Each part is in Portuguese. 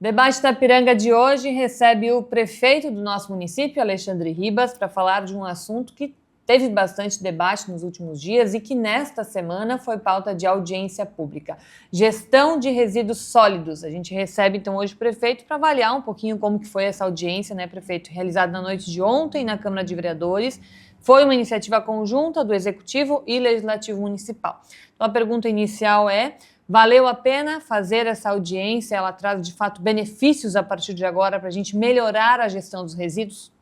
Debate Itapiranga de hoje recebe o prefeito do nosso município, Alexandre Ribas, para falar de um assunto que teve bastante debate nos últimos dias e que nesta semana foi pauta de audiência pública. Gestão de resíduos sólidos. A gente recebe então hoje o prefeito para avaliar um pouquinho como que foi essa audiência, né, prefeito? Realizada na noite de ontem na Câmara de Vereadores. Foi uma iniciativa conjunta do Executivo e Legislativo Municipal. Então a pergunta inicial é: valeu a pena fazer essa audiência? Ela traz, de fato, benefícios a partir de agora para a gente melhorar a gestão dos resíduos?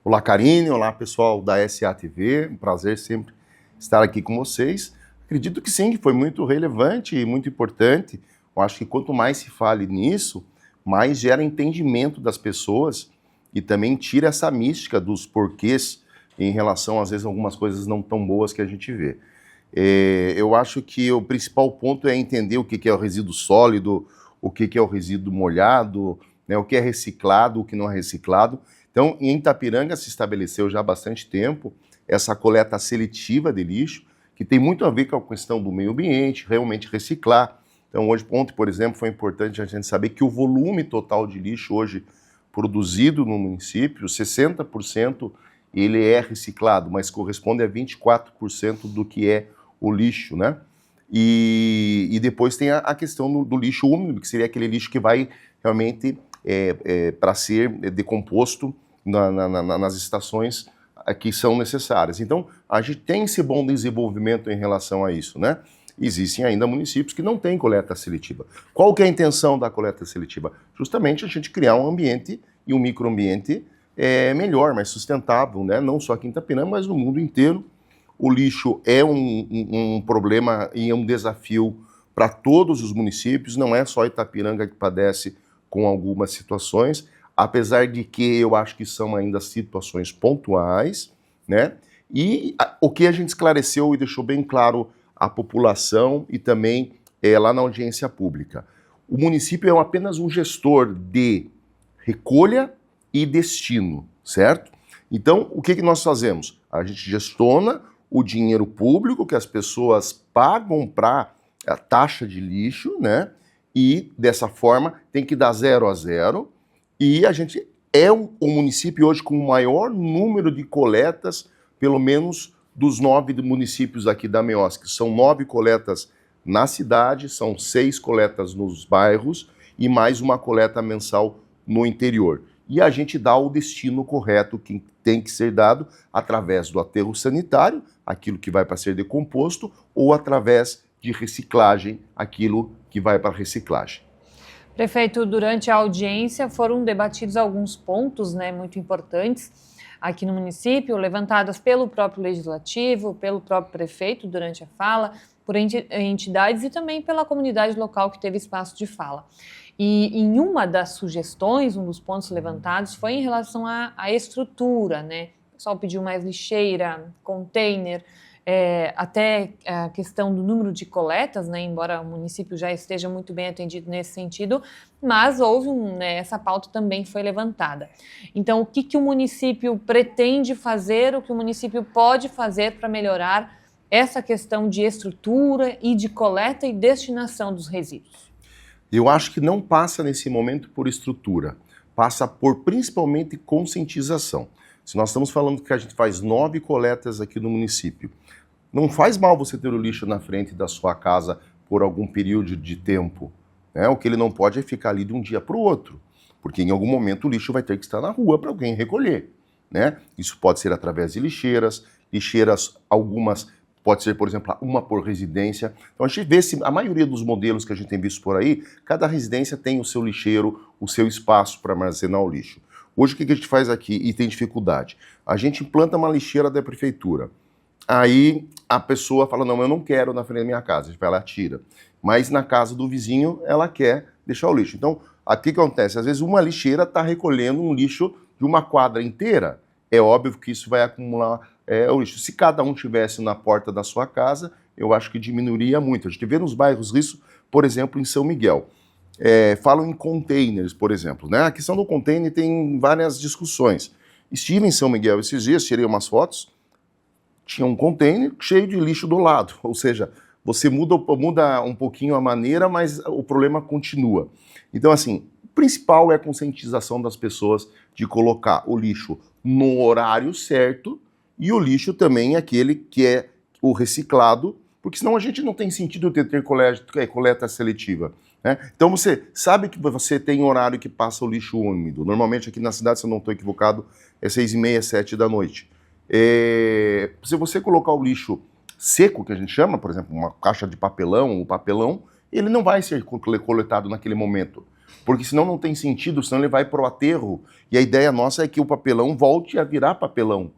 Olá, Karine. Olá, pessoal da SA-TV. Um prazer sempre estar aqui com vocês. Acredito que sim, que foi muito relevante e muito importante. Eu acho que quanto mais se fale nisso, mais gera entendimento das pessoas e também tira essa mística dos porquês em relação, às vezes, a algumas coisas não tão boas que a gente vê. Eu acho que o principal ponto é entender o que é o resíduo sólido, o que é o resíduo molhado, né, o que é reciclado, o que não é reciclado. Então, em Itapiranga se estabeleceu já há bastante tempo essa coleta seletiva de lixo, que tem muito a ver com a questão do meio ambiente, realmente reciclar. Então, ontem, por exemplo, foi importante a gente saber que o volume total de lixo hoje produzido no município, 60% ele é reciclado, mas corresponde a 24% do que é o lixo, né? E depois tem a questão do lixo úmido, que seria aquele lixo que vai realmente para ser decomposto nas estações que são necessárias. Então, a gente tem esse bom desenvolvimento em relação a isso, né? Existem ainda municípios que não têm coleta seletiva. Qual que é a intenção da coleta seletiva? Justamente a gente criar um ambiente e um microambiente melhor, mais sustentável, né? Não só aqui em Itapiranga, mas no mundo inteiro. O lixo é um problema e é um desafio para todos os municípios, não é só Itapiranga que padece com algumas situações, apesar de que eu acho que são ainda situações pontuais, né? E o que a gente esclareceu e deixou bem claro à população e também lá na audiência pública. O município é apenas um gestor de recolha e destino, certo? Então, o que nós fazemos? A gente gestiona o dinheiro público que as pessoas pagam para a taxa de lixo, né? E, dessa forma, tem que dar 0 a 0. E a gente é o município hoje com o maior número de coletas, pelo menos dos 9 municípios aqui da MEOSC. São 9 coletas na cidade, são 6 coletas nos bairros e mais uma coleta mensal no interior. E a gente dá o destino correto que tem que ser dado através do aterro sanitário, aquilo que vai para ser decomposto, ou através de reciclagem, aquilo que vai para reciclagem. Prefeito, durante a audiência foram debatidos alguns pontos, né, muito importantes aqui no município, levantadas pelo próprio Legislativo, pelo próprio prefeito durante a fala, por entidades e também pela comunidade local que teve espaço de fala. E em uma das sugestões, um dos pontos levantados foi em relação à estrutura, né? O pessoal pediu mais lixeira, container, até a questão do número de coletas, né? Embora o município já esteja muito bem atendido nesse sentido, mas houve essa pauta também foi levantada. Então, o que o município pretende fazer, o que o município pode fazer para melhorar essa questão de estrutura e de coleta e destinação dos resíduos? Eu acho que não passa nesse momento por estrutura, passa por principalmente conscientização. Se nós estamos falando que a gente faz 9 coletas aqui no município, não faz mal você ter o lixo na frente da sua casa por algum período de tempo, né? O que ele não pode é ficar ali de um dia para o outro, porque em algum momento o lixo vai ter que estar na rua para alguém recolher, né? Isso pode ser através de lixeiras algumas pode ser, por exemplo, uma por residência. Então a gente vê a maioria dos modelos que a gente tem visto por aí, cada residência tem o seu lixeiro, o seu espaço para armazenar o lixo. Hoje o que a gente faz aqui e tem dificuldade? A gente implanta uma lixeira da prefeitura. Aí a pessoa fala, não, eu não quero na frente da minha casa. A gente vai lá, tira. Mas na casa do vizinho ela quer deixar o lixo. Então, o que acontece? Às vezes uma lixeira está recolhendo um lixo de uma quadra inteira. É óbvio que isso vai acumular o lixo. Se cada um tivesse na porta da sua casa, eu acho que diminuiria muito. A gente vê nos bairros isso, por exemplo, em São Miguel. Falam em containers, por exemplo, né? A questão do container tem várias discussões. Estive em São Miguel esses dias, tirei umas fotos, tinha um container cheio de lixo do lado, ou seja, você muda um pouquinho a maneira, mas o problema continua. Então, assim, principal é a conscientização das pessoas de colocar o lixo no horário certo e o lixo também aquele que é o reciclado, porque senão a gente não tem sentido ter coleta seletiva. Né? Então você sabe que você tem horário que passa o lixo úmido. Normalmente aqui na cidade, se eu não estou equivocado, é 6h30, 7 da noite. Se você colocar o lixo seco, que a gente chama, por exemplo, uma caixa de papelão, o papelão, ele não vai ser coletado naquele momento. Porque senão não tem sentido, senão ele vai para o aterro. E a ideia nossa é que o papelão volte a virar papelão.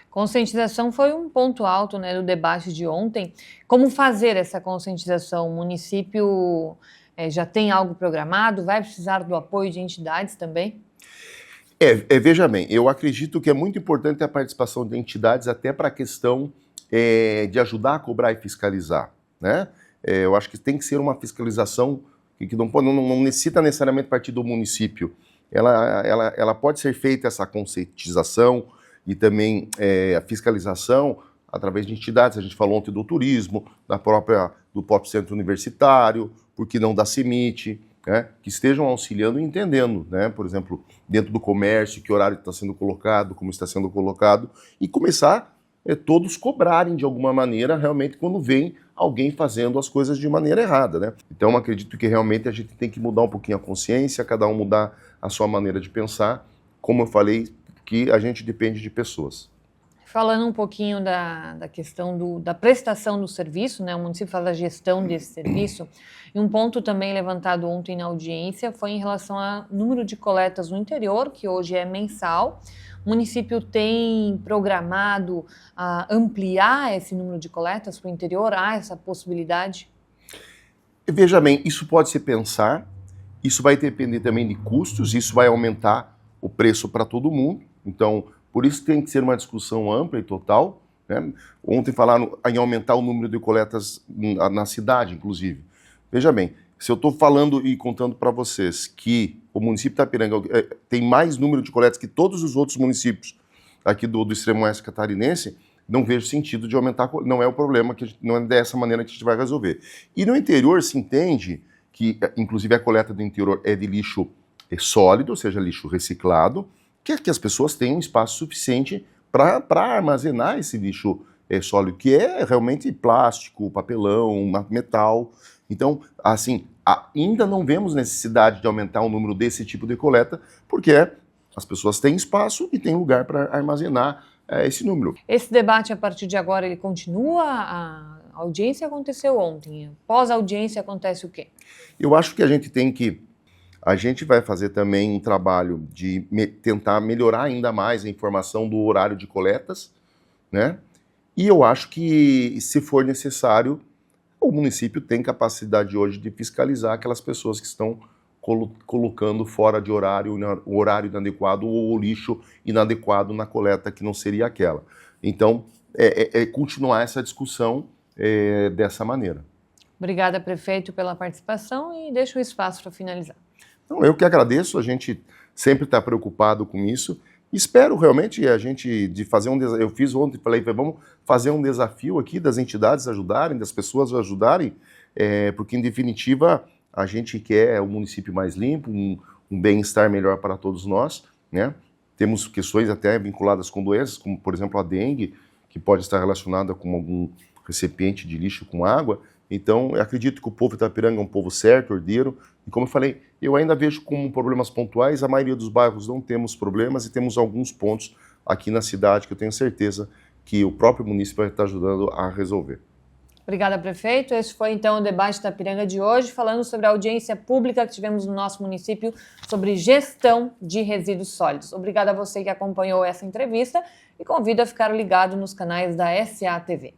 Conscientização foi um ponto alto, né, do debate de ontem. Como fazer essa conscientização? O município já tem algo programado? Vai precisar do apoio de entidades também? Veja bem, eu acredito que é muito importante a participação de entidades até para a questão de ajudar a cobrar e fiscalizar. Né? Eu acho que tem que ser uma fiscalização que não necessita necessariamente partir do município. Ela pode ser feita essa conscientização e também a fiscalização através de entidades. A gente falou ontem do turismo, do próprio centro universitário, por que não da CEMIT, né, que estejam auxiliando e entendendo, né, por exemplo, dentro do comércio, que horário está sendo colocado, como está sendo colocado, e começar todos cobrarem de alguma maneira realmente quando vem alguém fazendo as coisas de maneira errada, né? Então acredito que realmente a gente tem que mudar um pouquinho a consciência, cada um mudar a sua maneira de pensar, como eu falei, que a gente depende de pessoas. Falando um pouquinho da questão da prestação do serviço, né? O município faz a gestão desse serviço, e um ponto também levantado ontem na audiência foi em relação ao número de coletas no interior, que hoje é mensal. O município tem programado ampliar esse número de coletas para o interior? Há essa possibilidade? Veja bem, isso pode se pensar, isso vai depender também de custos, isso vai aumentar o preço para todo mundo, então por isso tem que ser uma discussão ampla e total. Né? Ontem falaram em aumentar o número de coletas na cidade, inclusive. Veja bem, se eu estou falando e contando para vocês que o município de Itapiranga tem mais número de coletas que todos os outros municípios aqui do extremo oeste catarinense, não vejo sentido de aumentar, não é o problema, não é dessa maneira que a gente vai resolver. E no interior se entende que, inclusive, a coleta do interior é de lixo sólido, ou seja, lixo reciclado, que as pessoas tenham espaço suficiente para armazenar esse lixo sólido, que é realmente plástico, papelão, metal. Então, assim, ainda não vemos necessidade de aumentar o número desse tipo de coleta, porque as pessoas têm espaço e têm lugar para armazenar esse número. Esse debate, a partir de agora, ele continua? A audiência aconteceu ontem. Pós audiência acontece o quê? Eu acho que a gente vai fazer também um trabalho de tentar melhorar ainda mais a informação do horário de coletas, né? E eu acho que, se for necessário, o município tem capacidade hoje de fiscalizar aquelas pessoas que estão colocando fora de horário, o horário inadequado ou o lixo inadequado na coleta que não seria aquela. Então, continuar essa discussão dessa maneira. Obrigada, prefeito, pela participação e deixo o espaço para finalizar. Então, eu que agradeço, a gente sempre está preocupado com isso. Espero realmente a gente de fazer um desafio. Eu fiz ontem, falei, vamos fazer um desafio aqui das entidades ajudarem, das pessoas ajudarem, porque em definitiva a gente quer um município mais limpo, um bem-estar melhor para todos nós, né? Temos questões até vinculadas com doenças, como por exemplo a dengue, que pode estar relacionada com algum recipiente de lixo com água. Então, eu acredito que o povo de Itapiranga é um povo certo, ordeiro, e como eu falei, eu ainda vejo como problemas pontuais. A maioria dos bairros não temos problemas e temos alguns pontos aqui na cidade que eu tenho certeza que o próprio município vai estar ajudando a resolver. Obrigada, prefeito. Esse foi então o debate da Itapiranga de hoje, falando sobre a audiência pública que tivemos no nosso município sobre gestão de resíduos sólidos. Obrigada a você que acompanhou essa entrevista e convido a ficar ligado nos canais da SA TV.